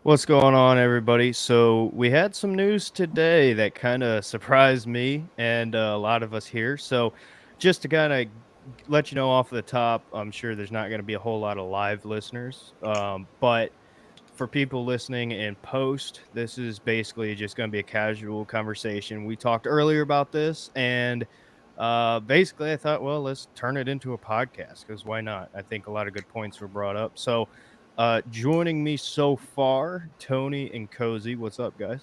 What's going on, everybody? So we had some news today that kind of surprised me and a lot of us here. So just to kind of let you know off the top, I'm sure there's not going to be a whole lot of live listeners, but for people listening in post, this is basically just going to be a casual conversation. We talked earlier about this, and basically, I thought, well, let's turn it into a podcast because why not? I think a lot of good points were brought up. So, joining me so far, Tony and Cozy. What's up, guys?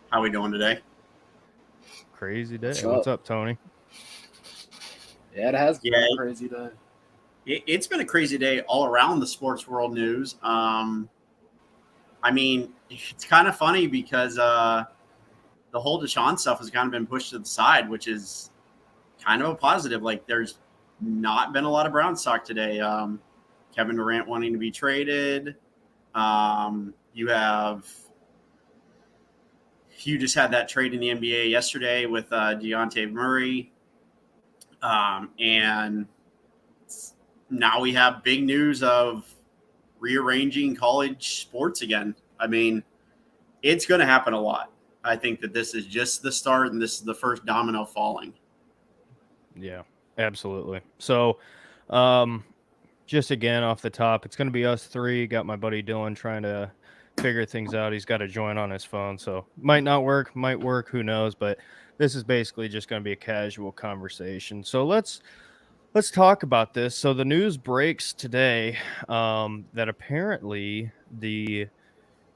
How we doing today? Crazy What's day. What's up? up, Tony? Yeah, it has Yeah, been a crazy day. it's been a crazy day all around the sports world news. I mean, it's kind of funny because the whole Deshaun stuff has kind of been pushed to the side, which is kind of a positive. Like, there's not been a lot of Brown stock today. Kevin Durant wanting to be traded. You just had that trade in the NBA yesterday with Deontay Murray, and now we have big news of rearranging college sports again. I mean, it's going to happen a lot. I think that this is just the start and this is the first domino falling. Yeah, absolutely. So, um, just again off the top, it's going to be us three. Got my buddy Dylan trying to figure things out. He's got to join on his phone, so might not work, might work, who knows? But this is basically just going to be a casual conversation. So let's talk about this. So the news breaks today that apparently the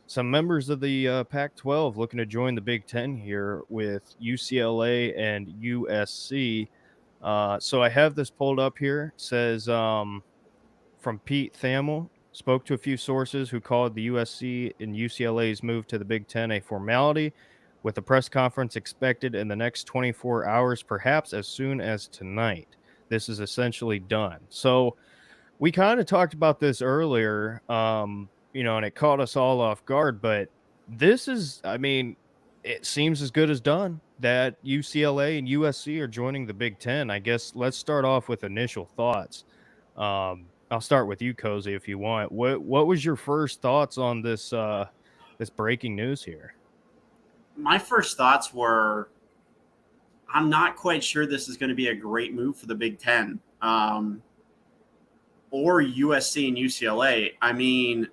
some members of the Pac-12 looking to join the Big Ten here with UCLA and USC. So I have this pulled up here. It says from Pete Thamel, spoke to a few sources who called the USC and UCLA's move to the Big Ten a formality, with a press conference expected in the next 24 hours, perhaps as soon as tonight. This is essentially done. So we kind of talked about this earlier, and it caught us all off guard, but this is, I mean, it seems as good as done that UCLA and USC are joining the Big Ten. I guess let's start off with initial thoughts. I'll start with you, Cozy, if you want. What was your first thoughts on this breaking news here? My first thoughts were I'm not quite sure this is going to be a great move for the Big Ten or USC and UCLA. I mean,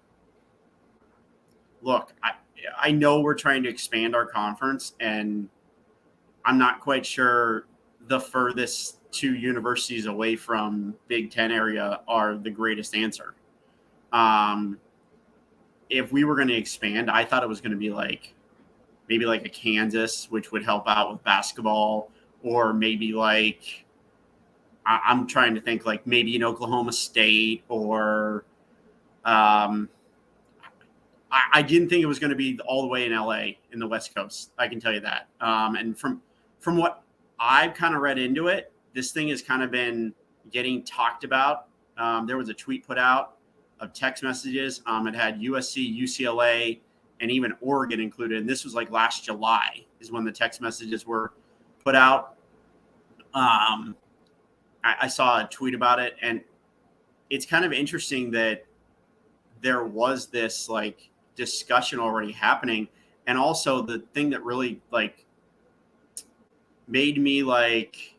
look, I know we're trying to expand our conference, and I'm not quite sure the furthest two universities away from Big Ten area are the greatest answer. Um, if we were going to expand, I thought it was going to be maybe like a Kansas, which would help out with basketball, or maybe like I'm trying to think like maybe an Oklahoma State or I didn't think it was going to be all the way in LA in the West Coast. I can tell you that. And from what I've kind of read into it, this thing has kind of been getting talked about. There was a tweet put out of text messages. It had USC, UCLA, and even Oregon included. And this was like last July is when the text messages were put out. I saw a tweet about it, and it's kind of interesting that there was this like discussion already happening. And also the thing that really like made me like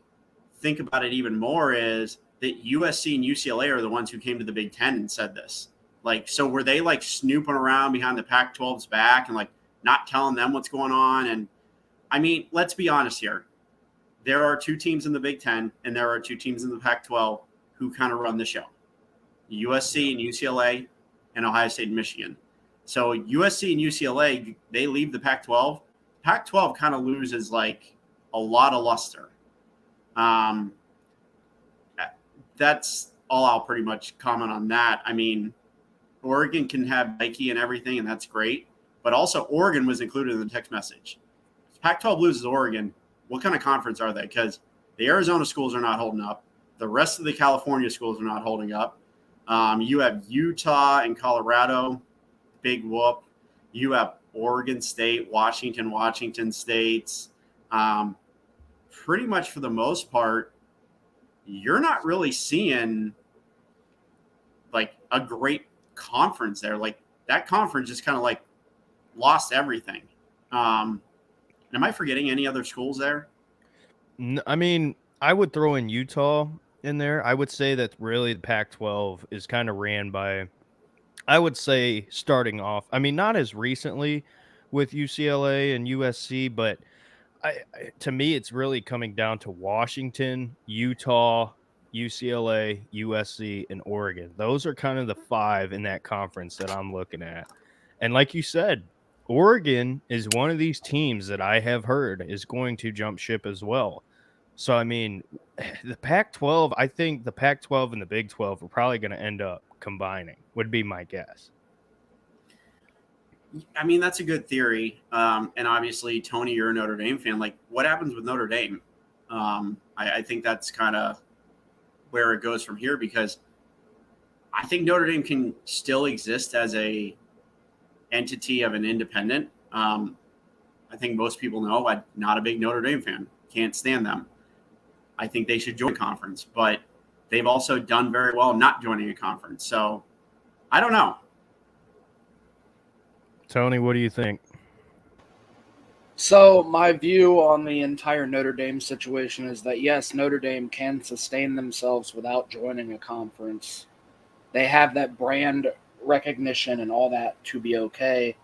think about it even more is that USC and UCLA are the ones who came to the Big Ten and said this. Like, so were they like snooping around behind the Pac-12's back and like not telling them what's going on? And I mean, let's be honest here. There are two teams in the Big Ten and there are two teams in the Pac-12 who kind of run the show. USC and UCLA and Ohio State and Michigan. So USC and UCLA, they leave the Pac-12. Pac-12 kind of loses like a lot of luster. That's all I'll pretty much comment on that. I mean, Oregon can have Nike and everything, and that's great. But also Oregon was included in the text message. If Pac-12 loses Oregon, what kind of conference are they? Because the Arizona schools are not holding up. The rest of the California schools are not holding up. You have Utah and Colorado, big whoop. You have Oregon State, Washington State's. Pretty much for the most part, you're not really seeing like a great conference there. Like that conference just kind of like lost everything. Am I forgetting any other schools there? I mean, I would throw in Utah in there. I would say that really the Pac-12 is kind of ran by, I would say, starting off. I mean, not as recently with UCLA and USC, but to me, it's really coming down to Washington, Utah, UCLA, USC, and Oregon. Those are kind of the five in that conference that I'm looking at. And like you said, Oregon is one of these teams that I have heard is going to jump ship as well. So, I mean, the Pac-12, I think the Pac-12 and the Big 12 are probably going to end up combining, would be my guess. I mean, that's a good theory. And obviously, Tony, you're a Notre Dame fan. Like, what happens with Notre Dame? I think that's kind of where it goes from here, because I think Notre Dame can still exist as a entity of an independent. I think most people know I'm not a big Notre Dame fan. Can't stand them. I think they should join a conference, but they've also done very well not joining a conference. So I don't know. Tony, what do you think? So my view on the entire Notre Dame situation is that, yes, Notre Dame can sustain themselves without joining a conference. They have that brand recognition and all that to be okay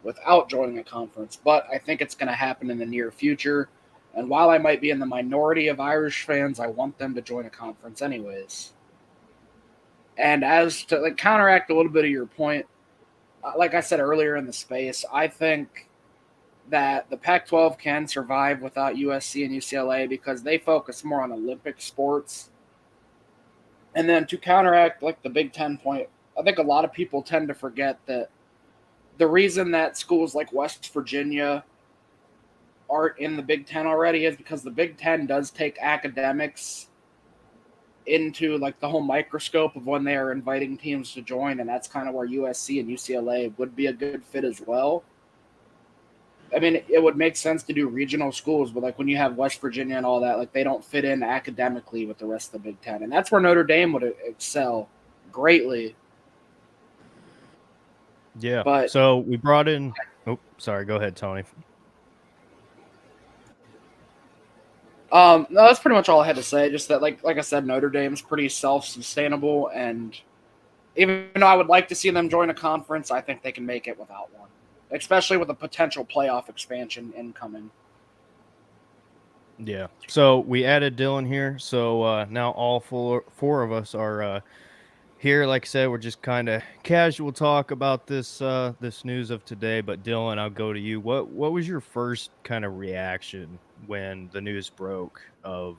without joining a conference. But I think it's going to happen in the near future. And while I might be in the minority of Irish fans, I want them to join a conference anyways. And as to like counteract a little bit of your point, like I said earlier in the space, I think that the Pac-12 can survive without USC and UCLA because they focus more on Olympic sports. And then to counteract like the Big 10 point, I think a lot of people tend to forget that the reason that schools like West Virginia aren't in the Big 10 already is because the Big 10 does take academics into like the whole microscope of when they are inviting teams to join, and that's kind of where USC and UCLA would be a good fit as well. I mean, it would make sense to do regional schools, but like when you have West Virginia and all that, like they don't fit in academically with the rest of the Big 10, and that's where Notre Dame would excel greatly. Yeah. But so we brought in. Oh, sorry. Go ahead, Tony. no, that's pretty much all I had to say. Just that, like I said, Notre Dame's pretty self-sustainable, and even though I would like to see them join a conference, I think they can make it without one, especially with a potential playoff expansion incoming. Yeah. So we added Dylan here. So now all four of us are here. Like I said, we're just kind of casual talk about this this news of today. But Dylan, I'll go to you. What was your first kind of reaction when the news broke of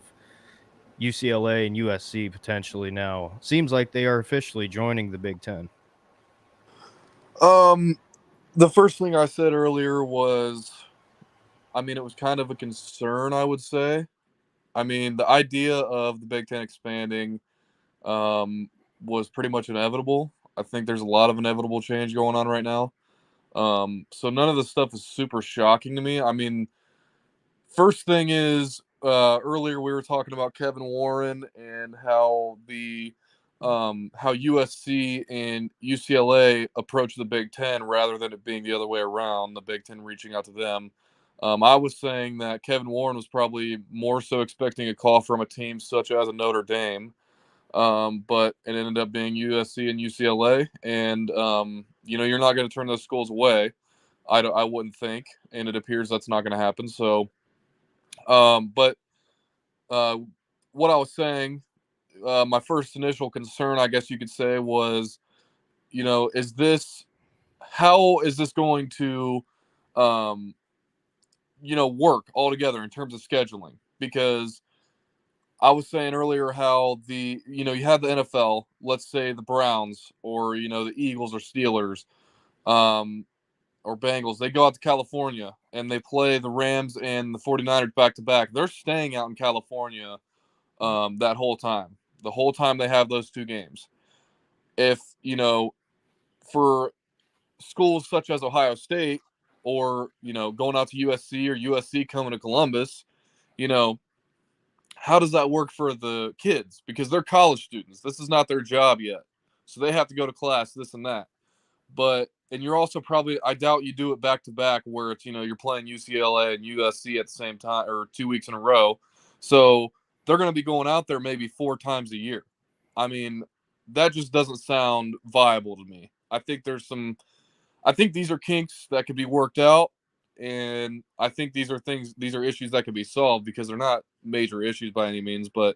UCLA and USC potentially now? Seems like they are officially joining the Big 10. The first thing I said earlier was, I mean, it was kind of a concern, I would say. I mean, the idea of the Big Ten expanding was pretty much inevitable. I think there's a lot of inevitable change going on right now. So none of this stuff is super shocking to me. I mean, first thing is, earlier we were talking about Kevin Warren and how how USC and UCLA approach the Big Ten rather than it being the other way around, the Big Ten reaching out to them. I was saying that Kevin Warren was probably more so expecting a call from a team such as a Notre Dame, but it ended up being USC and UCLA. And, you're not going to turn those schools away. I wouldn't think, and it appears that's not going to happen. So, but what I was saying, my first initial concern, I guess you could say, was, how is this going to, work altogether in terms of scheduling? Because I was saying earlier how you have the NFL, let's say the Browns or, the Eagles or Steelers, or Bengals, they go out to California and they play the Rams and the 49ers back to back. They're staying out in California that whole time. The whole time they have those two games. If, for schools such as Ohio State or, going out to USC or USC coming to Columbus, how does that work for the kids? Because they're college students. This is not their job yet. So they have to go to class, this and that. But and you're also probably, I doubt you do it back to back where it's, you're playing UCLA and USC at the same time or 2 weeks in a row. So they're going to be going out there maybe 4 times a year. I mean, that just doesn't sound viable to me. I think these are kinks that could be worked out. And I think these are issues that could be solved because they're not major issues by any means, but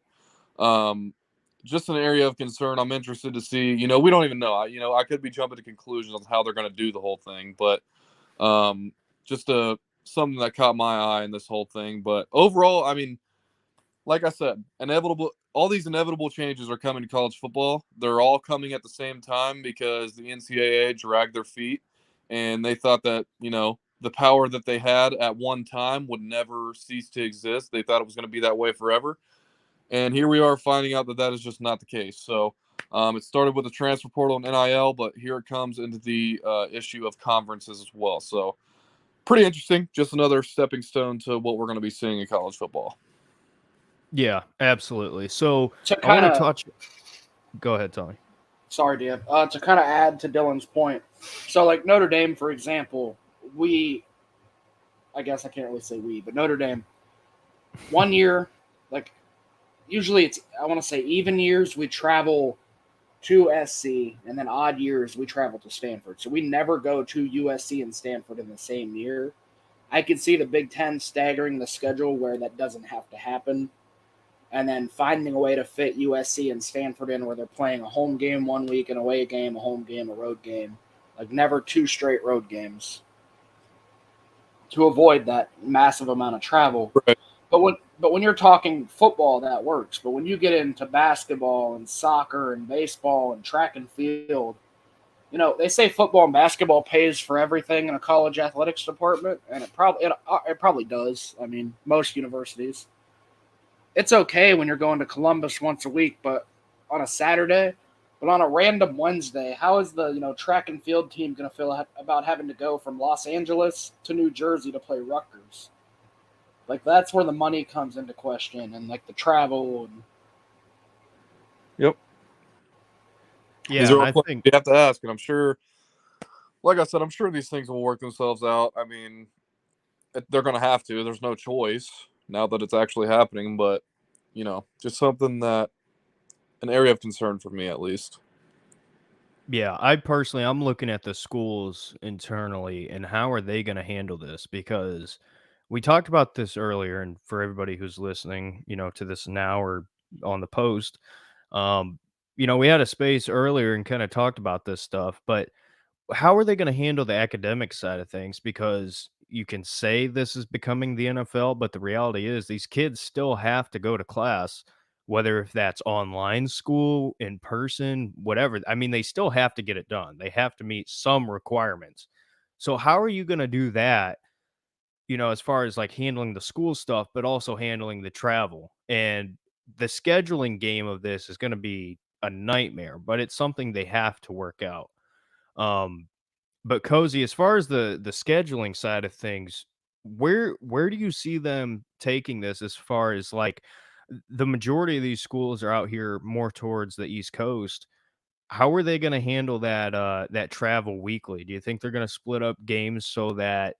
just an area of concern. I'm interested to see, we don't even know. I could be jumping to conclusions on how they're going to do the whole thing, but just something that caught my eye in this whole thing. But overall, I mean, like I said, all these inevitable changes are coming to college football. They're all coming at the same time because the NCAA dragged their feet and they thought that, the power that they had at one time would never cease to exist. They thought it was going to be that way forever. And here we are finding out that is just not the case. So it started with the transfer portal and NIL, but here it comes into the issue of conferences as well. So pretty interesting. Just another stepping stone to what we're going to be seeing in college football. Yeah, absolutely. So To I want to kinda- touch. Go ahead, Tony. Sorry, Dave. To kind of add to Dylan's point, so like Notre Dame, for example, I guess I can't really say but Notre Dame, 1 year, like usually I want to say even years, we travel to SC, and then odd years, we travel to Stanford. So we never go to USC and Stanford in the same year. I could see the Big Ten staggering the schedule where that doesn't have to happen, and then finding a way to fit USC and Stanford in where they're playing a home game 1 week, an away game, a home game, a road game, like never 2 straight road games to avoid that massive amount of travel. Right. But when you're talking football, that works. But when you get into basketball and soccer and baseball and track and field, they say football and basketball pays for everything in a college athletics department, and it probably does. I mean, most universities. It's okay when you're going to Columbus once a week, but on a Saturday, but on a random Wednesday, how is the track and field team going to feel about having to go from Los Angeles to New Jersey to play Rutgers? Like, that's where the money comes into question, and like the travel. Yep. Yeah, These are and all questions you have to ask, and I'm sure, like I said, I'm sure these things will work themselves out. I mean, they're going to have to. There's no choice now that it's actually happening, but just something that an area of concern for me at least. Yeah, I'm looking at the schools internally and how are they going to handle this? Because we talked about this earlier, and for everybody who's listening, to this now or on the post, we had a space earlier and kind of talked about this stuff, but how are they going to handle the academic side of things? Because you can say this is becoming the NFL, but the reality is these kids still have to go to class, whether if that's online school, in person, whatever. I mean, they still have to get it done. They have to meet some requirements. So how are you going to do that? As far as like handling the school stuff, but also handling the travel and the scheduling game of this is going to be a nightmare, but it's something they have to work out. Um, but Cozy, as far as the scheduling side of things, where do you see them taking this as far as like the majority of these schools are out here more towards the East Coast? How are they going to handle that travel weekly? Do you think they're going to split up games so that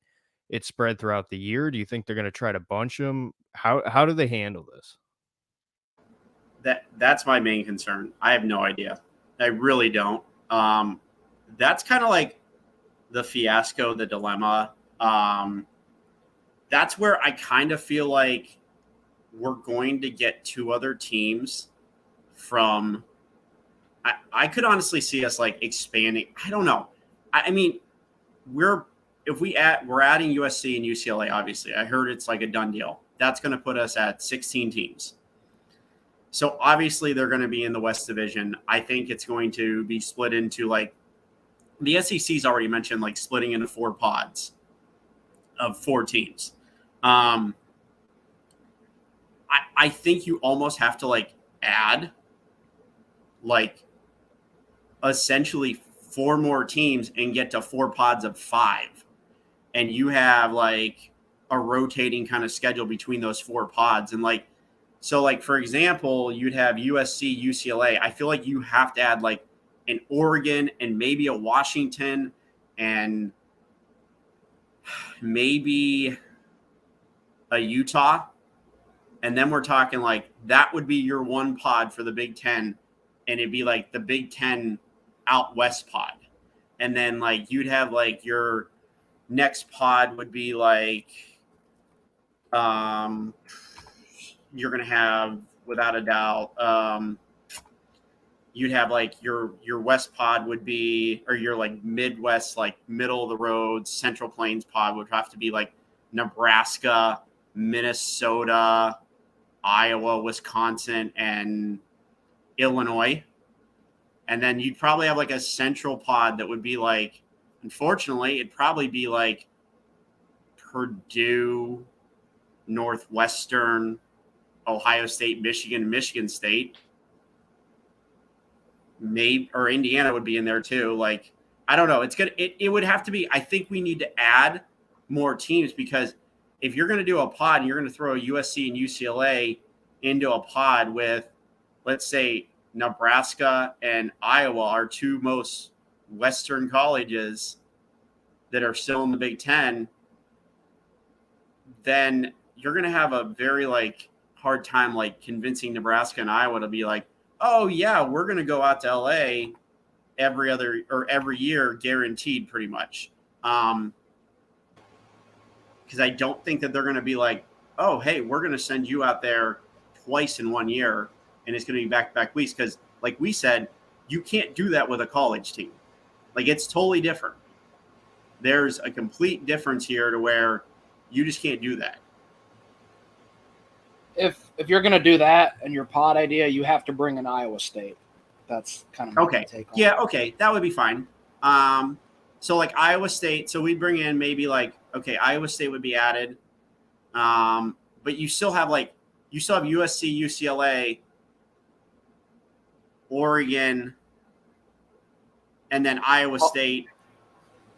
it's spread throughout the year? Do you think they're going to try to bunch them? How do they handle this? That's my main concern. I have no idea. I really don't. That's kind of like the fiasco, the dilemma. That's where I kind of feel like we're going to get 2 other teams from. I could honestly see us like expanding. I don't know. I mean, we're adding USC and UCLA. Obviously, I heard it's like a done deal. That's going to put us at 16 teams. So obviously they're going to be in the West Division. I think it's going to be split into like the SEC's already mentioned like splitting into 4 pods of 4 teams. I think you almost have to like add like essentially 4 more teams and get to 4 pods of 5. And you have like a rotating kind of schedule between those 4 pods. And like, so like, for example, you'd have USC, UCLA. I feel like you have to add like an Oregon and maybe a Washington and maybe a Utah. And then we're talking like that would be your one pod for the Big Ten. And it'd be like the Big Ten out west pod. And then like you'd have like your next pod would be like you're gonna have without a doubt you'd have like your west pod would be, or your like Midwest, like middle of the road Central Plains pod would have to be like Nebraska, Minnesota, Iowa, Wisconsin, and Illinois. And then you'd probably have like a central pod that would be like, unfortunately, it'd probably be like Purdue, Northwestern, Ohio State, Michigan State. Maybe, or Indiana would be in there too. Like, I don't know. It's good. It would have to be, I think we need to add more teams, because if you're going to do a pod and you're going to throw USC and UCLA into a pod with, let's say, Nebraska and Iowa, our two most Western colleges that are still in the Big Ten, then you're going to have a very like hard time like convincing Nebraska and Iowa to be like, oh yeah, we're going to go out to LA every year, guaranteed, pretty much. Because I don't think that they're going to be like, oh, hey, we're going to send you out there twice in 1 year, and it's going to be back-to-back weeks. Because, like we said, you can't do that with a college team. Like, it's totally different. There's a complete difference here to where you just can't do that. If you're going to do that and your pod idea, you have to bring in Iowa State. That's kind of my take on it. Okay, that would be fine. So like Iowa State, so we'd bring in maybe like, okay, Iowa State would be added, but you still have USC, UCLA, Oregon, and then Iowa State,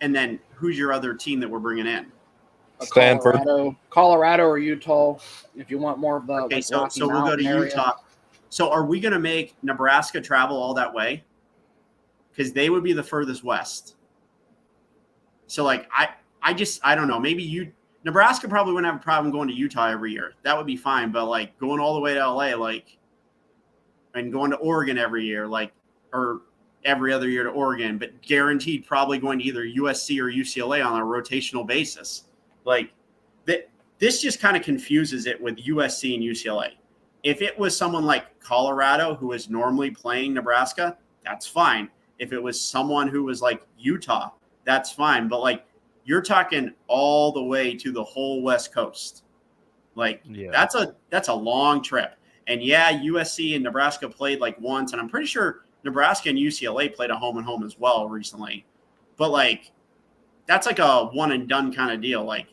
and then who's your other team that we're bringing in? Stanford, Colorado or Utah, if you want more of the. Okay, so we'll go to Utah. So are we going to make Nebraska travel all that way? Because they would be the furthest west. So like I don't know. Maybe Nebraska probably wouldn't have a problem going to Utah every year. That would be fine. But like going all the way to LA, like, and going to Oregon every year, like, or every other year to Oregon, but guaranteed probably going to either USC or UCLA on a rotational basis. Like this just kind of confuses it with USC and UCLA. If it was someone like Colorado who is normally playing Nebraska, that's fine. If it was someone who was like Utah, that's fine. But like you're talking all the way to the whole West Coast. Like that's a long trip. And yeah, USC and Nebraska played like once, and I'm pretty sure Nebraska and UCLA played a home and home as well recently. But like that's like a one and done kind of deal. Like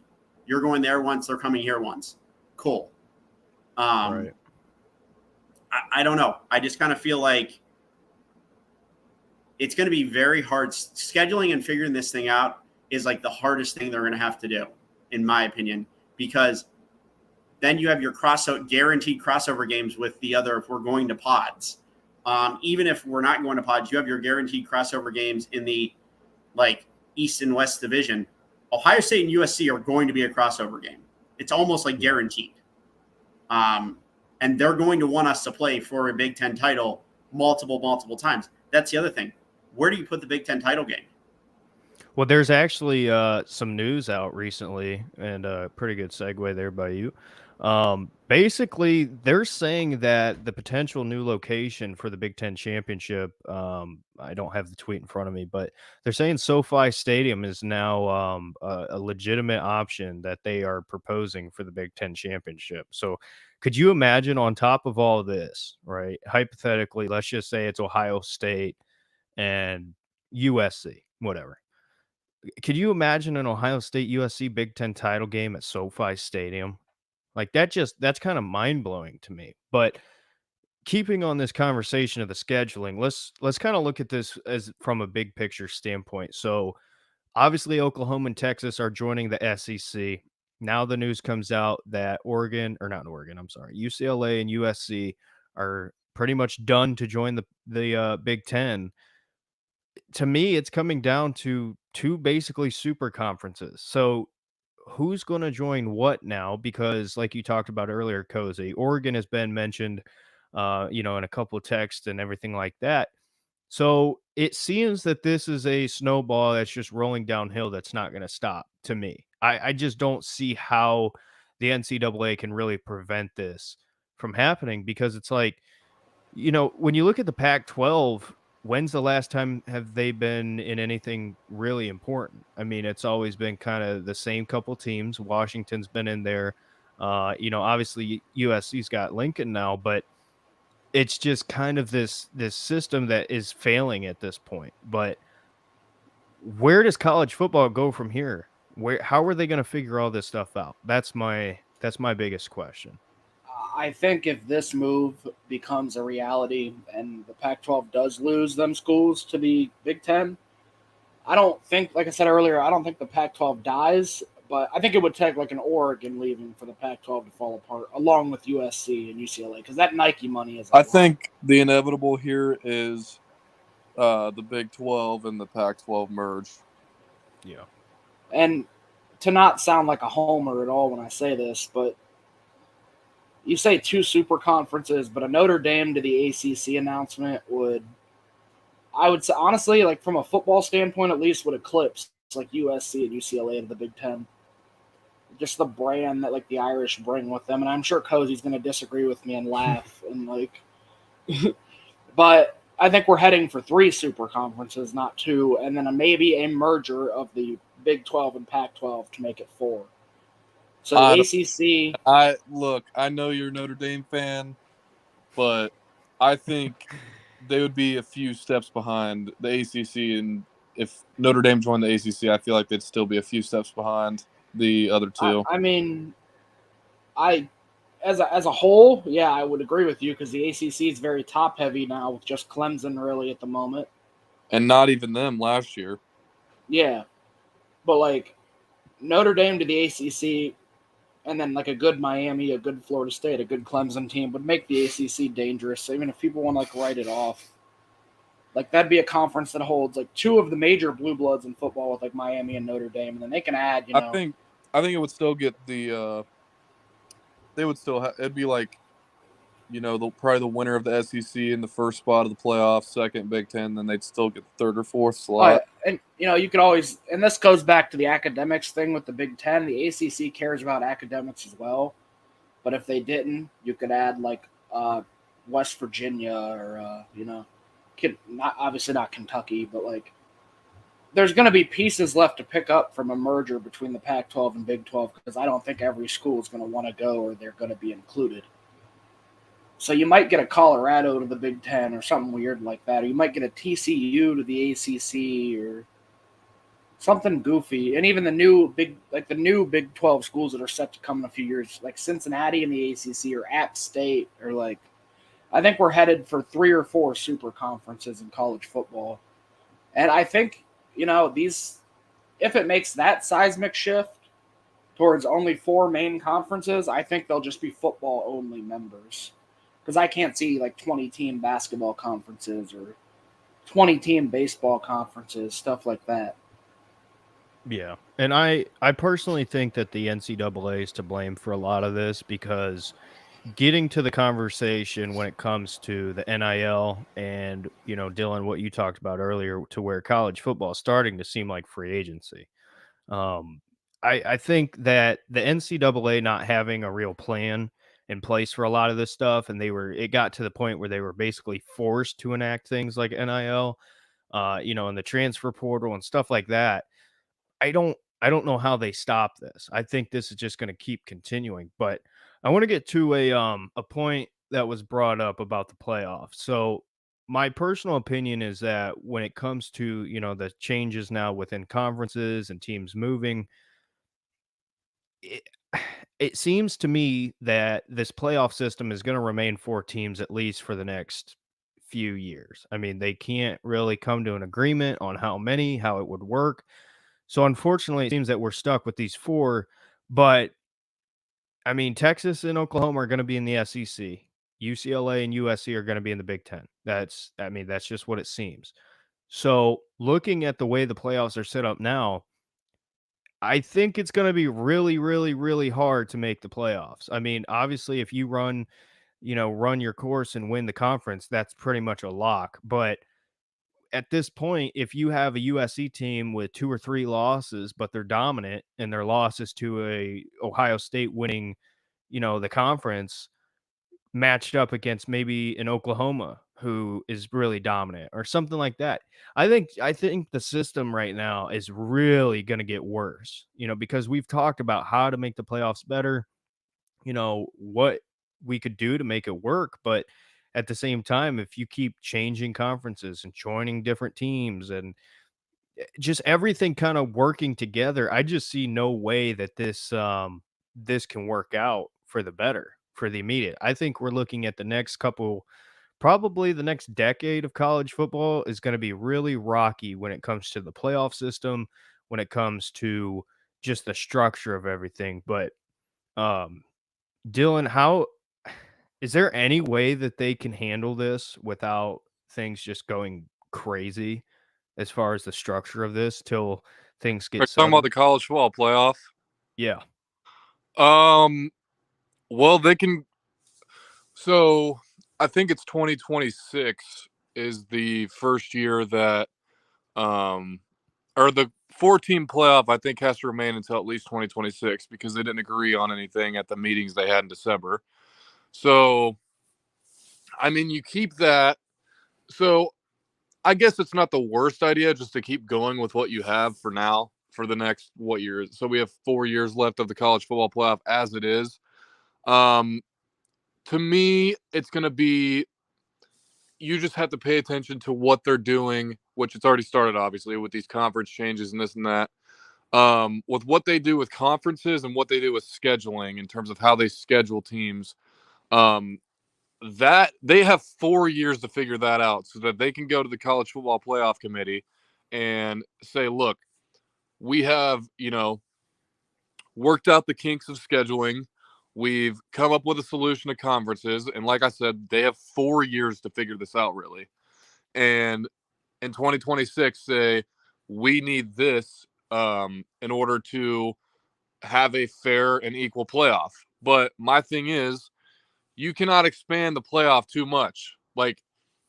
you're going there once, they're coming here once. Cool. Right. I don't know. I just kind of feel like it's going to be very hard. Scheduling and figuring this thing out is like the hardest thing they're going to have to do, in my opinion, because then you have your guaranteed crossover games with the other, if we're going to pods. Even if we're not going to pods, you have your guaranteed crossover games in the like East and West division. Ohio State and USC are going to be a crossover game. It's almost like guaranteed. And they're going to want us to play for a Big Ten title multiple times. That's the other thing. Where do you put the Big Ten title game? Well, there's actually some news out recently, and a pretty good segue there by you. Basically, they're saying that the potential new location for the Big Ten championship, I don't have the tweet in front of me, but they're saying SoFi Stadium is now a legitimate option that they are proposing for the Big Ten championship. So could you imagine, on top of all this, right, hypothetically, let's just say it's Ohio State and USC, whatever. Could you imagine an Ohio State USC Big Ten title game at SoFi Stadium? Like that's kind of mind blowing to me. But keeping on this conversation of the scheduling, let's kind of look at this as from a big picture standpoint. So obviously Oklahoma and Texas are joining the SEC. Now the news comes out that UCLA and USC are pretty much done to join the Big Ten. to me, it's coming down to two basically super conferences. So who's going to join what now? Because like you talked about earlier, Cozy, Oregon has been mentioned, in a couple of texts and everything like that. So it seems that this is a snowball that's just rolling downhill that's not going to stop to me. I just don't see how the NCAA can really prevent this from happening because it's like, when you look at the Pac 12, when's the last time have they been in anything really important? I mean, it's always been kind of the same couple teams. Washington's been in there. Obviously USC's got Lincoln now, but it's just kind of this system that is failing at this point. But where does college football go from here? How are they going to figure all this stuff out? That's my biggest question. I think if this move becomes a reality and the Pac-12 does lose them schools to the Big Ten, I don't think, like I said earlier, I don't think the Pac-12 dies, but I think it would take like an Oregon leaving for the Pac-12 to fall apart, along with USC and UCLA, because that Nike money is. I think the inevitable here is the Big 12 and the Pac-12 merge. Yeah. And to not sound like a homer at all when I say this, but you say two super conferences, but a Notre Dame to the ACC announcement I would say, honestly, like from a football standpoint, at least would eclipse like USC and UCLA to the Big Ten. Just the brand that like the Irish bring with them, and I'm sure Cozy's going to disagree with me and laugh and like, but I think we're heading for 3 super conferences, not 2, and then maybe a merger of the Big 12 and Pac-12 to make it 4. So the ACC. I know you're a Notre Dame fan, but I think they would be a few steps behind the ACC, and if Notre Dame joined the ACC, I feel like they'd still be a few steps behind the other two. I mean, as a whole, yeah, I would agree with you because the ACC is very top heavy now with just Clemson really at the moment, and not even them last year. Yeah, but like Notre Dame to the ACC, and then like a good Miami, a good Florida State, a good Clemson team would make the ACC dangerous. Even if people want to like write it off, like that'd be a conference that holds like 2 of the major blue bloods in football with like Miami and Notre Dame, and then they can add. I think it would still get the. They would still it'd be like, probably the winner of the SEC in the first spot of the playoffs, second Big Ten, then they'd still get the 3rd or 4th slot. And you could always, and this goes back to the academics thing with the Big Ten. The ACC cares about academics as well, but if they didn't, you could add like West Virginia or obviously not Kentucky, but like there's going to be pieces left to pick up from a merger between the Pac-12 and Big 12 because I don't think every school is going to want to go or they're going to be included. So you might get a Colorado to the Big Ten or something weird like that, or you might get a TCU to the ACC or something goofy. And even the new Big 12 schools that are set to come in a few years, like Cincinnati in the ACC or App State, or like I think we're headed for 3 or 4 super conferences in college football. And I think if it makes that seismic shift towards only 4 main conferences, I think they'll just be football only members. Because I can't see like 20-team basketball conferences or 20-team baseball conferences, stuff like that. Yeah. And I personally think that the NCAA is to blame for a lot of this because getting to the conversation when it comes to the NIL and, Dylan, what you talked about earlier to where college football is starting to seem like free agency. I think that the NCAA not having a real plan in place for a lot of this stuff, and it got to the point where they were basically forced to enact things like NIL, and the transfer portal and stuff like that. I don't know how they stop this. I think this is just going to keep continuing, but I want to get to a point that was brought up about the playoffs. So my personal opinion is that when it comes to, the changes now within conferences and teams moving, it seems to me that this playoff system is going to remain 4 teams at least for the next few years. I mean, they can't really come to an agreement on how it would work. So unfortunately, it seems that we're stuck with these 4, but I mean, Texas and Oklahoma are going to be in the SEC. UCLA and USC are going to be in the Big 10. That's just what it seems. So looking at the way the playoffs are set up now, I think it's going to be really, really, really hard to make the playoffs. I mean, obviously, if you run your course and win the conference, that's pretty much a lock. But at this point, if you have a USC team with 2 or 3 losses, but they're dominant and their losses to a Ohio State winning, the conference matched up against maybe an Oklahoma who is really dominant or something like that. I think the system right now is really going to get worse, because we've talked about how to make the playoffs better, what we could do to make it work, but at the same time, if you keep changing conferences and joining different teams and just everything kind of working together, I just see no way that this can work out for the better for the immediate. I think we're looking at the next couple, probably the next decade of college football is going to be really rocky when it comes to the playoff system, when it comes to just the structure of everything. But um Dylan, how is there any way that they can handle this without things just going crazy as far as the structure of this till things Are you get talking about settled? the college football playoff? Yeah. Um, well, they can. So I think it's 2026 is the first year that, um, or the 14 playoff, I think, has to remain until at least 2026 because they didn't agree on anything at the meetings they had in December. So, I mean, you keep that. So I guess it's not the worst idea just to keep going with what you have for now for the next what years. So we have 4 years left of the college football playoff as it is. Um, to me, it's going to be you just have to pay attention to what they're doing, which it's already started, obviously, with these conference changes and this and that. With what they do with conferences and what they do with scheduling in terms of how they schedule teams, um, that they have 4 years to figure that out so that they can go to the college football playoff committee and say, look, we have, worked out the kinks of scheduling. We've come up with a solution to conferences. And like I said, they have 4 years to figure this out, really. And in 2026, say, we need this in order to have a fair and equal playoff. But my thing is, you cannot expand the playoff too much. Like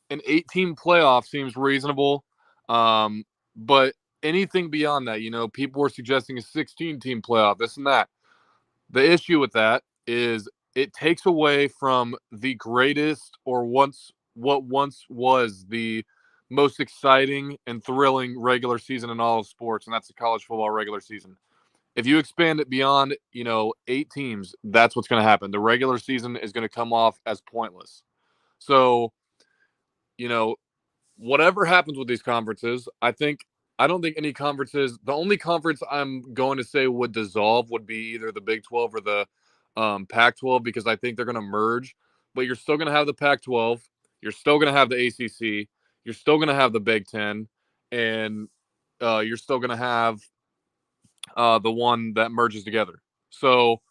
an 18 playoff seems reasonable, but anything beyond that, people were suggesting a 16 team playoff, this and that. The issue with that is it takes away from the greatest or what once was the most exciting and thrilling regular season in all of sports, and that's the college football regular season. If you expand it beyond, 8 teams, that's what's going to happen. The regular season is going to come off as pointless. So, you know, whatever happens with these conferences, I don't think any conferences. The only conference I'm going to say would dissolve would be either the Big 12 or the Pac 12 because I think they're going to merge. But you're still going to have the Pac 12. You're still going to have the ACC. You're still going to have the Big 10, and you're still going to have the one that merges together. So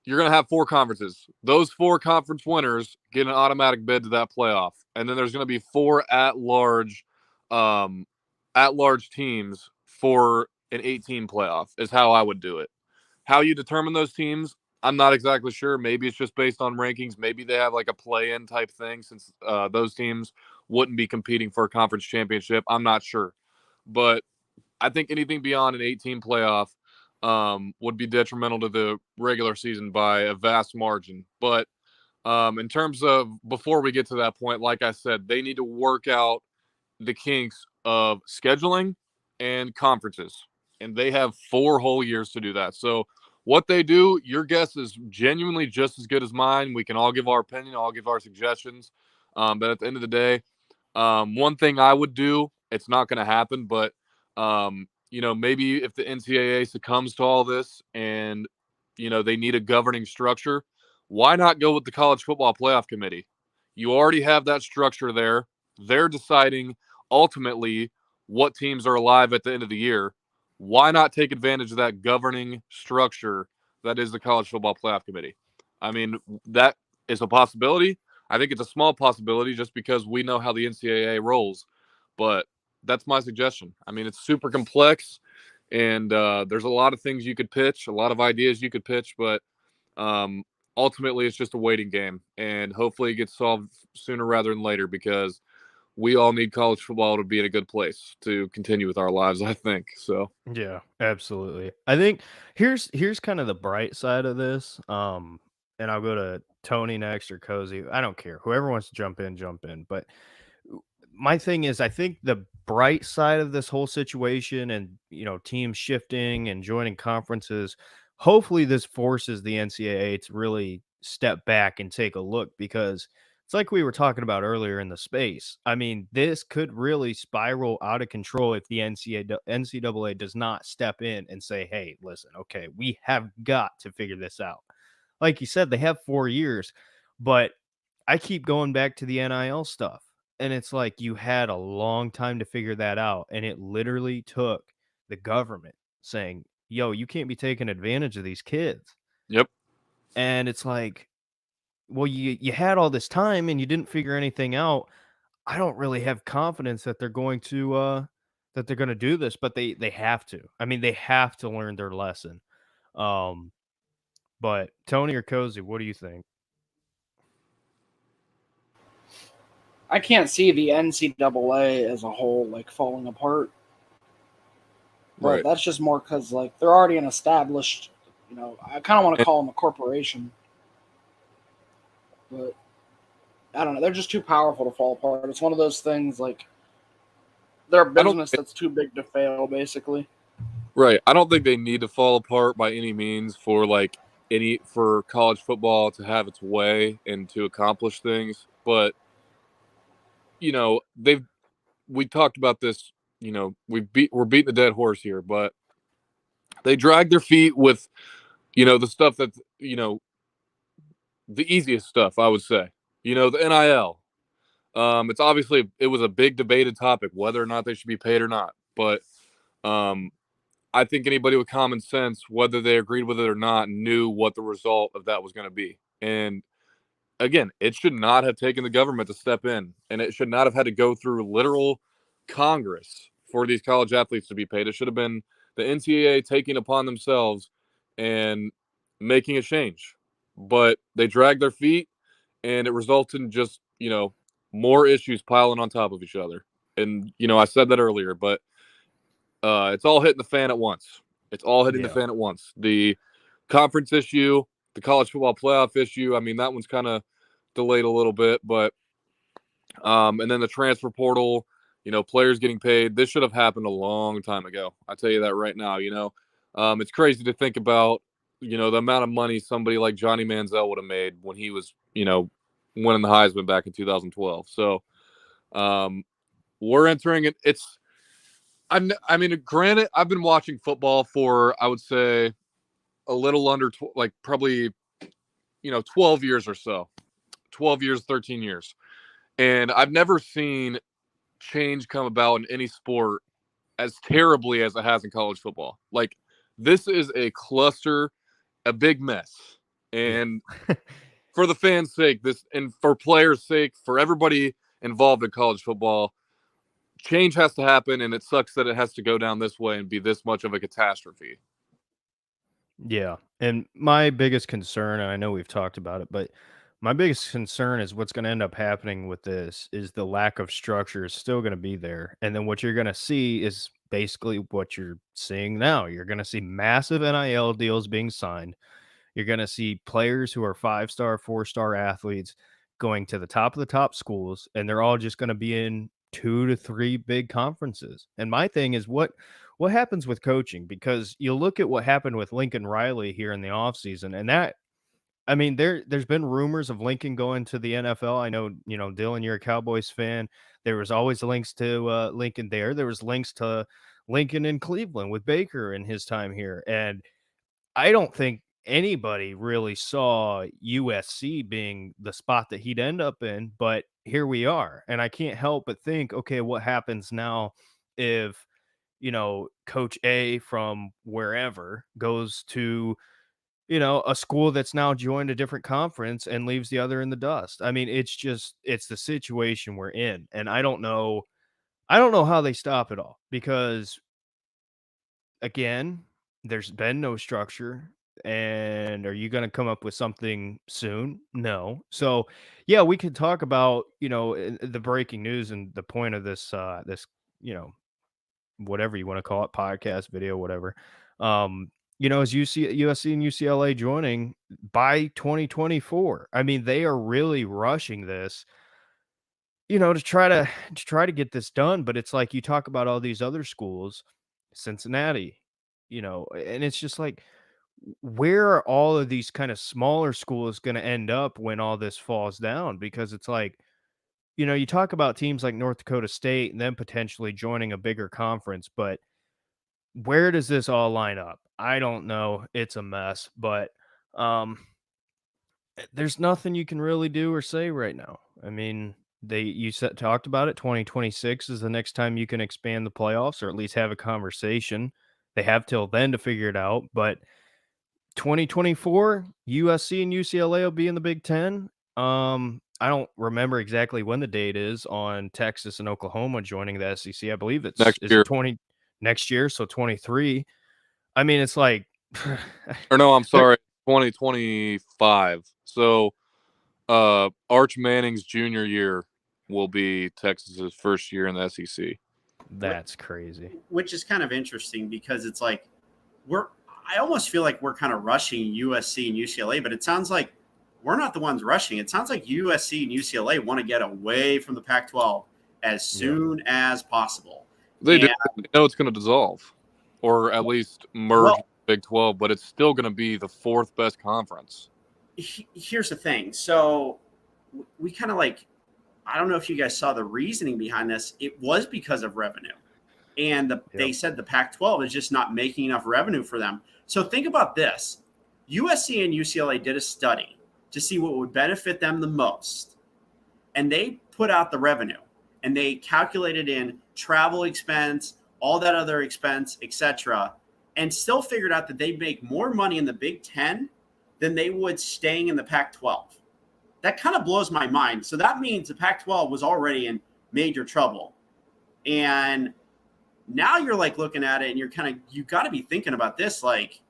you're going to have 4 conferences. Those 4 conference winners get an automatic bid to that playoff, and then there's going to be 4 at large teams for an 18 playoff. Is how I would do it. How you determine those teams, I'm not exactly sure. Maybe it's just based on rankings. Maybe they have like a play-in type thing since those teams wouldn't be competing for a conference championship. I'm not sure, but I think anything beyond an 18 playoff would be detrimental to the regular season by a vast margin. But in terms of before we get to that point, like I said, they need to work out the kinks of scheduling and conferences, and they have 4 whole years to do that. So what they do, your guess is genuinely just as good as mine. We can all give our opinion, all give our suggestions. But at the end of the day, one thing I would do, it's not going to happen, but maybe if the NCAA succumbs to all this and they need a governing structure, why not go with the college football playoff committee? You already have that structure there. They're deciding ultimately what teams are alive at the end of the year. Why not take advantage of that governing structure that is the college football playoff committee? I mean, that is a possibility. I think it's a small possibility just because we know how the NCAA rolls. But that's my suggestion. I mean, it's super complex, and there's a lot of things you could pitch, a lot of ideas you could pitch, but ultimately it's just a waiting game, and hopefully it gets solved sooner rather than later, because we all need college football to be in a good place to continue with our lives, I think. So Yeah, absolutely. I think here's kind of the bright side of this. And I'll go to Tony next or Cozy. I don't care. Whoever wants to jump in, jump in. But my thing is, I think the bright side of this whole situation and, teams shifting and joining conferences, hopefully this forces the NCAA to really step back and take a look, because it's like we were talking about earlier in the space. I mean, this could really spiral out of control if the NCAA does not step in and say, hey, listen, okay, we have got to figure this out. Like you said, they have 4 years, but I keep going back to the NIL stuff. And it's like you had a long time to figure that out. And it literally took the government saying, yo, you can't be taking advantage of these kids. yep. And it's like, well, you had all this time and you didn't figure anything out. I don't really have confidence that they're going to do this, but they have to. I mean, they have to learn their lesson. Um, but Tony or Cozy, what do you think? I can't see the NCAA as a whole like falling apart. But Right. that's just more because like they're already an established, I kind of want to call them a corporation, but I don't know. They're just too powerful to fall apart. It's one of those things like they're a business that's too big to fail, basically. Right. I don't think they need to fall apart by any means for for college football to have its way and to accomplish things. But we talked about this. We're beating the dead horse here, but they drag their feet with the stuff that's the easiest stuff, I would say. The NIL. It was a big debated topic whether or not they should be paid or not, but I think anybody with common sense, whether they agreed with it or not, knew what the result of that was going to be. And again, it should not have taken the government to step in, and it should not have had to go through literal Congress for these college athletes to be paid. It should have been the NCAA taking upon themselves and making a change. But they dragged their feet, and it resulted in just, more issues piling on top of each other. And, I said that earlier, but it's all hitting the fan at once. It's all hitting the fan at once. The conference issue, the college football playoff issue. I mean, that one's kind of delayed a little bit, but and then the transfer portal, players getting paid. This should have happened a long time ago. I tell you that right now. It's crazy to think about, the amount of money somebody like Johnny Manziel would have made when he was, winning the Heisman back in 2012. So we're entering it. Granted, I've been watching football for, I would say, a little under, probably, 12 years or so. 12 years, 13 years. And I've never seen change come about in any sport as terribly as it has in college football. Like, this is a cluster, a big mess. And for the fans' sake, and for players' sake, for everybody involved in college football, change has to happen, and it sucks that it has to go down this way and be this much of a catastrophe. Yeah. And my biggest concern, and I know we've talked about it, but my biggest concern is what's going to end up happening with this is the lack of structure is still going to be there. And then what you're going to see is basically what you're seeing now. You're going to see massive NIL deals being signed. You're going to see players who are 5-star, 4-star athletes going to the top schools, and they're all just going to be in 2 to 3 big conferences. And my thing is what happens with coaching, because you look at what happened with Lincoln Riley here in the offseason, and that, I mean, there's been rumors of Lincoln going to the NFL. I know, Dylan, you're a Cowboys fan. There was always links to Lincoln there. There was links to Lincoln in Cleveland with Baker in his time here. And I don't think anybody really saw USC being the spot that he'd end up in, but here we are. And I can't help but think, okay, what happens now if, Coach A from wherever goes to, a school that's now joined a different conference and leaves the other in the dust? I mean, it's the situation we're in. And I don't know. I don't know how they stop it all because, again, there's been no structure. And are you going to come up with something soon? No. So, yeah, we could talk about, the breaking news and the point of this, whatever you want to call it, podcast, video, whatever. Is USC and UCLA joining by 2024. I mean, they are really rushing this, to try to get this done. But it's like you talk about all these other schools, Cincinnati, and it's just like, where are all of these kind of smaller schools going to end up when all this falls down? Because it's like, you talk about teams like North Dakota State and then potentially joining a bigger conference, but where does this all line up? I don't know. It's a mess, but there's nothing you can really do or say right now. I mean, talked about it. 2026 is the next time you can expand the playoffs or at least have a conversation. They have till then to figure it out, but 2024, USC and UCLA will be in the Big Ten. I don't remember exactly when the date is on Texas and Oklahoma joining the SEC. I believe it's Next is year. it 20 next year, so 23. I mean, it's like, Or no, I'm sorry, 2025. So, Arch Manning's junior year will be Texas's first year in the SEC. that's crazy. Which is kind of interesting because it's like I almost feel like we're kind of rushing USC and UCLA, but it sounds like we're not the ones rushing. It sounds like USC and UCLA want to get away from the Pac-12 as soon as possible. They know it's going to dissolve, or at least merge with Big 12, but it's still going to be the fourth best conference. Here's the thing. So we kind of like, I don't know if you guys saw the reasoning behind this. It was because of revenue. And they said the Pac-12 is just not making enough revenue for them. So think about this. USC and UCLA did a study to see what would benefit them the most. And they put out the revenue. And they calculated in travel expense, all that other expense, etc., and still figured out that they'd make more money in the Big 10 than they would staying in the Pac-12. That kind of blows my mind. So that means the Pac-12 was already in major trouble. And now you're like looking at it and you got to be thinking about this, like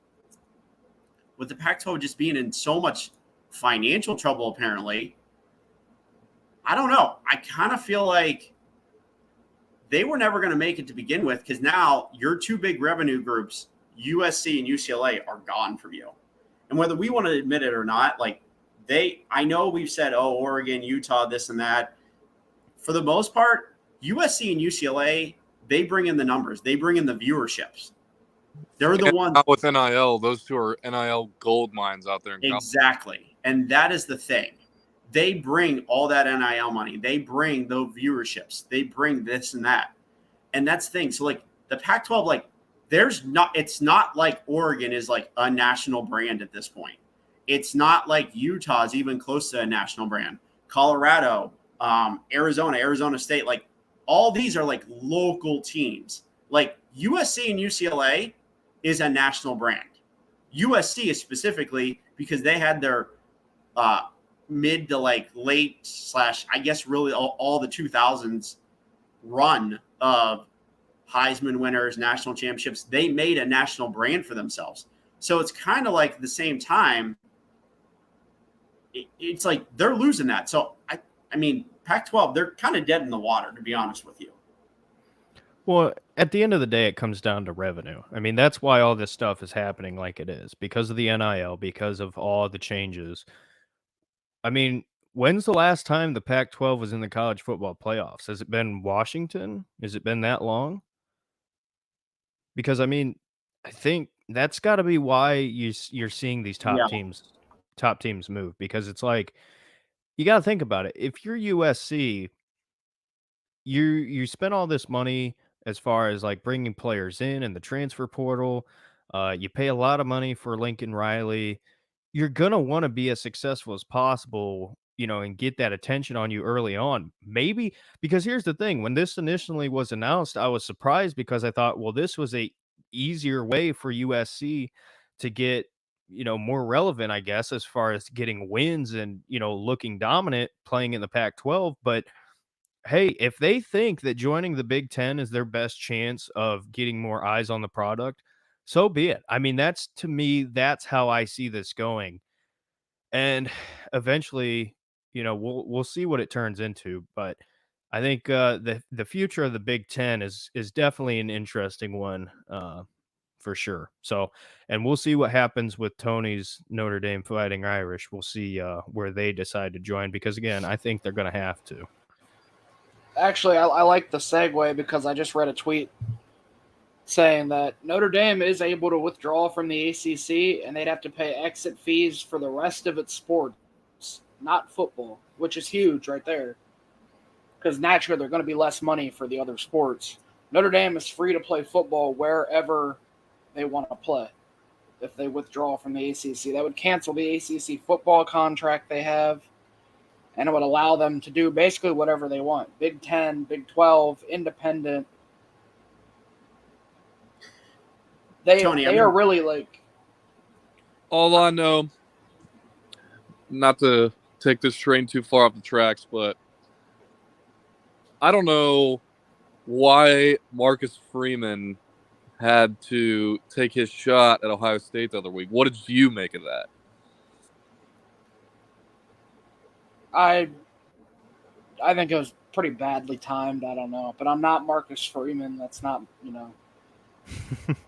with the Pac-12 just being in so much financial trouble, apparently. I don't know. I kind of feel like they were never going to make it to begin with because now your two big revenue groups, USC and UCLA, are gone from you. And whether we want to admit it or not, like I know we've said, oh, Oregon, Utah, this and that. For the most part, USC and UCLA, they bring in the numbers. They bring in the viewerships. They're the ones. With NIL, those two are NIL gold mines out there. Exactly. And that is the thing. They bring all that NIL money. They bring those viewerships. They bring this and that. And that's the thing. So, like, the Pac-12, like, it's not like Oregon is like a national brand at this point. It's not like Utah is even close to a national brand. Colorado, Arizona State, like, all these are like local teams. Like USC and UCLA is a national brand. USC is specifically because they had their mid to like late / I guess really all the 2000s run of Heisman winners, national championships. They made a national brand for themselves. So it's kind of like at the same time, it's like they're losing that. So I mean, Pac-12, they're kind of dead in the water, to be honest with you. Well, at the end of the day, it comes down to revenue. I mean, that's why all this stuff is happening like it is, because of the NIL, because of all the changes. I mean, when's the last time the Pac-12 was in the college football playoffs? Has it been Washington? Has it been that long? Because, I mean, I think that's got to be why you're seeing these top teams move, because it's like, you got to think about it. If you're USC, you spend all this money as far as like bringing players in and the transfer portal. You pay a lot of money for Lincoln Riley. You're going to want to be as successful as possible, and get that attention on you early on. Maybe because here's the thing. When this initially was announced, I was surprised because I thought, well, this was a easier way for USC to get, more relevant, I guess, as far as getting wins and, looking dominant playing in the Pac-12. But hey, if they think that joining the Big Ten is their best chance of getting more eyes on the product, so be it. I mean, that's to me, that's how I see this going. And eventually, we'll see what it turns into. But I think the future of the Big Ten is definitely an interesting one. For sure. So, and we'll see what happens with Tony's Notre Dame Fighting Irish. We'll see where they decide to join because, again, I think they're going to have to. Actually, I like the segue because I just read a tweet saying that Notre Dame is able to withdraw from the ACC and they'd have to pay exit fees for the rest of its sports, not football, which is huge right there. Because naturally, they're going to be less money for the other sports. Notre Dame is free to play football wherever they want to play. If they withdraw from the ACC, that would cancel the ACC football contract they have, and it would allow them to do basically whatever they want. Big 10, Big 12, independent. Tony, They are really like. All I know, not to take this train too far off the tracks, but I don't know why Marcus Freeman had to take his shot at Ohio State the other week. What did you make of that? I think it was pretty badly timed. I don't know, but I'm not Marcus Freeman. That's not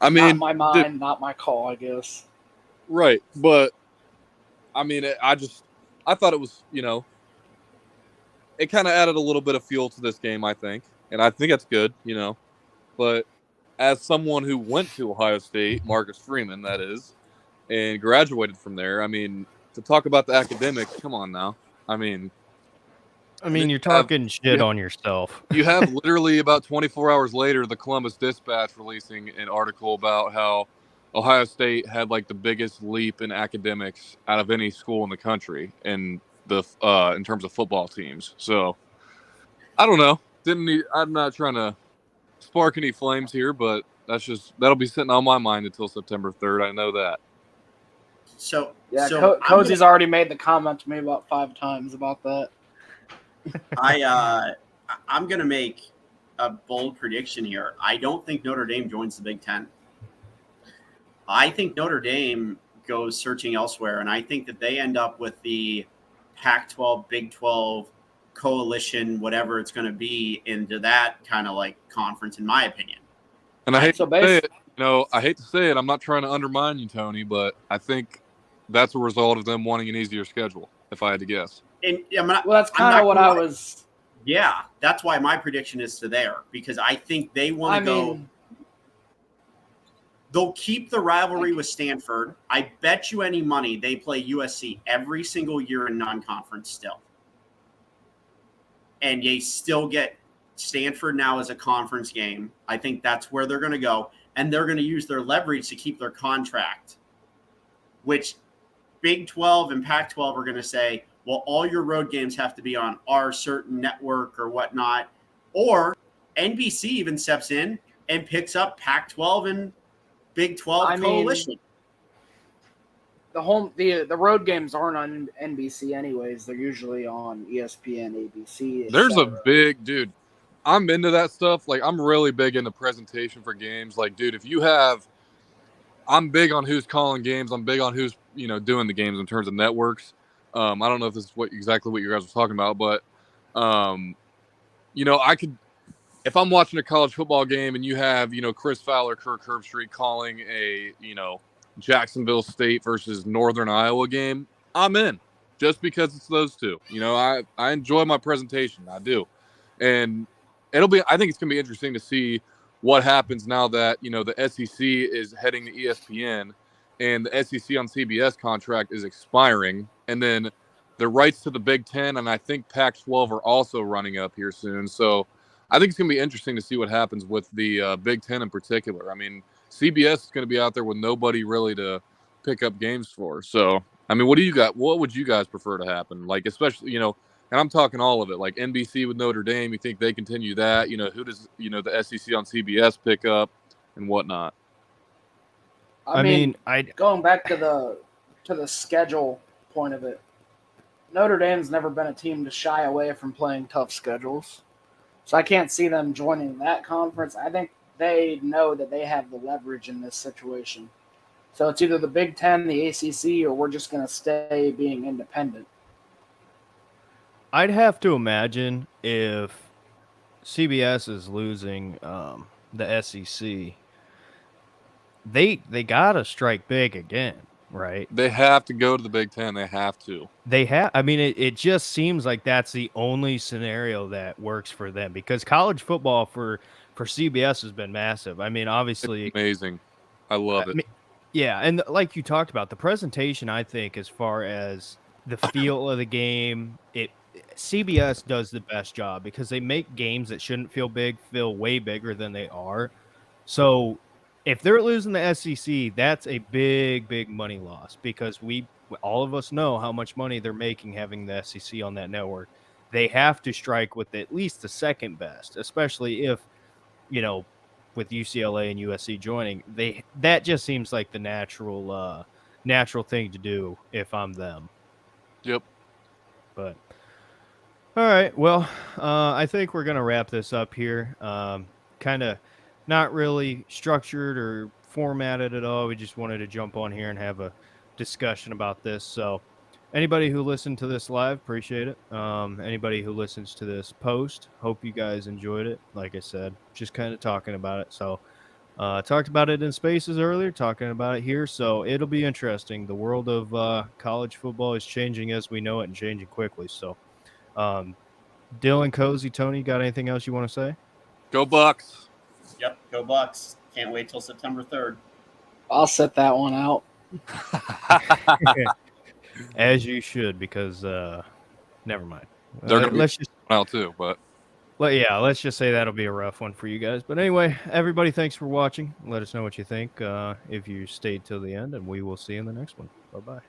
I mean, not my mind, not my call, I guess. Right, but I mean, I thought it was, it kind of added a little bit of fuel to this game, I think, and I think that's good, But as someone who went to Ohio State, Marcus Freeman, that is, and graduated from there, I mean, to talk about the academics, come on now. I mean, you're talking shit on yourself. You have literally about 24 hours later, the Columbus Dispatch releasing an article about how Ohio State had like the biggest leap in academics out of any school in the country in terms of football teams. So I don't know. I'm not trying to spark any flames here, but that'll be sitting on my mind until September 3rd. I know that. So Cozy's already made the comment to me about 5 times about that. I'm going to make a bold prediction here. I don't think Notre Dame joins the Big Ten. I think Notre Dame goes searching elsewhere, and I think that they end up with the Pac-12, Big 12 coalition, whatever it's going to be, into that kind of like conference, in my opinion. And I hate to say it, I hate to say it. I'm not trying to undermine you, Tony, but I think that's a result of them wanting an easier schedule, if I had to guess. And that's kind of what I was. Yeah, that's why my prediction is to there, because I think they want to go. They'll keep the rivalry with Stanford. I bet you any money they play USC every single year in non-conference still. And they still get Stanford now as a conference game. I think that's where they're going to go. And they're going to use their leverage to keep their contract, which Big 12 and Pac-12 are going to say, well, all your road games have to be on our certain network or whatnot. Or NBC even steps in and picks up Pac-12 and Big 12 coalition. The road games aren't on NBC anyways. They're usually on ESPN, ABC. There's a big dude. I'm into that stuff. Like, I'm really big into presentation for games. Like, dude, I'm big on who's calling games. I'm big on who's, doing the games in terms of networks. I don't know if this is exactly what you guys were talking about, but, if I'm watching a college football game and you have, Chris Fowler, Kirk Herbstreit calling a, Jacksonville State versus Northern Iowa game, I'm in just because it's those two. I enjoy my presentation. I do. And I think it's going to be interesting to see what happens now that, the SEC is heading to ESPN and the SEC on CBS contract is expiring. And then the rights to the Big Ten and I think Pac-12 are also running up here soon. So I think it's going to be interesting to see what happens with the Big Ten in particular. I mean, CBS is going to be out there with nobody really to pick up games for. So, I mean, what would you guys prefer to happen? Like, especially, and I'm talking all of it, like NBC with Notre Dame, you think they continue that? Who does, the SEC on CBS pick up and whatnot? I mean, going back to the schedule point of it, Notre Dame's never been a team to shy away from playing tough schedules. So I can't see them joining that conference. I think they know that they have the leverage in this situation. So it's either the Big Ten, the ACC, or we're just going to stay being independent. I'd have to imagine if CBS is losing the SEC, they gotta strike big again, right? They have to go to the Big Ten. They have to. They have. I mean, it just seems like that's the only scenario that works for them because college football for CBS has been massive. I mean, obviously, It's amazing. I love it. yeah, and like you talked about, the presentation, I think, as far as the feel of the game, CBS does the best job because they make games that shouldn't feel big feel way bigger than they are. So if they're losing the SEC, that's a big, big money loss because all of us know how much money they're making having the SEC on that network. They have to strike with at least the second best, especially if, with UCLA and USC joining, that just seems like the natural thing to do if I'm them. Yep. But all right, well, I think we're gonna wrap this up here. Kind of not really structured or formatted at all. We just wanted to jump on here and have a discussion about this. So anybody who listened to this live, appreciate it. Anybody who listens to this post, hope you guys enjoyed it. Like I said, just kind of talking about it. So talked about it in Spaces earlier, talking about it here. So it'll be interesting. The world of college football is changing as we know it and changing quickly. So Dylan, Cozy, Tony, got anything else you want to say? Go Bucks. Yep, go Bucks. Can't wait till September 3rd. I'll set that one out. As you should, because never mind. They're gonna let's just out too, but let's just say that'll be a rough one for you guys. But anyway, everybody, thanks for watching. Let us know what you think if you stayed till the end, and we will see you in the next one. Bye-bye.